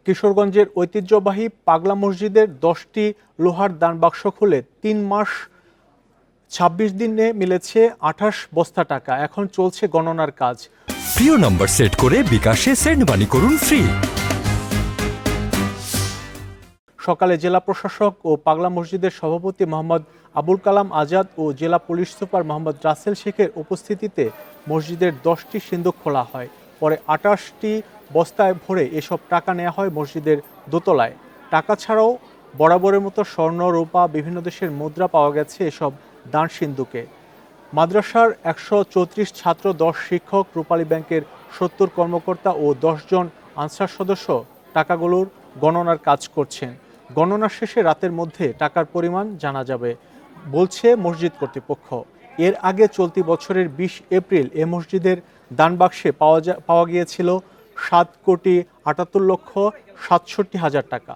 কিশোরগঞ্জের ঐতিহ্যবাহী পাগলা মসজিদের 10টি লোহার দানবাক্স খুলে 3 মাস 26 দিনে মিলেছে 28 বস্তা টাকা। এখন চলছে গণনার কাজ। প্রিয় নম্বর সেট করে বিকাশে সেন্ড মানি করুন ফ্রি। সকালে জেলা প্রশাসক ও পাগলা মসজিদের সভাপতি মোহাম্মদ আবুল কালাম আজাদ ও জেলা পুলিশ সুপার মোহাম্মদ রাসেল শেখের উপস্থিতিতে মসজিদের 10টি সিন্দুক খোলা হয়। পরে 28টি বস্তায় ভরে এসব টাকা নেওয়া হয় মসজিদের দোতলায়। টাকা ছাড়াও বরাবরের মতো স্বর্ণ, রূপা, বিভিন্ন দেশের মুদ্রা পাওয়া গেছে এসব দান সিন্দুকে। মাদ্রাসার 134 ছাত্র, 10 শিক্ষক, রূপালী ব্যাংকের 70 কর্মকর্তা ও 10 জন আনসার সদস্য টাকাগুলোর গণনার কাজ করছেন। গণনা শেষে রাতের মধ্যে টাকার পরিমাণ জানা যাবে বলছে মসজিদ কর্তৃপক্ষ। এর আগে চলতি বছরের 20 এপ্রিল এ মসজিদের দানবাক্সে পাওয়া গিয়েছিল 7,78,67,000 টাকা।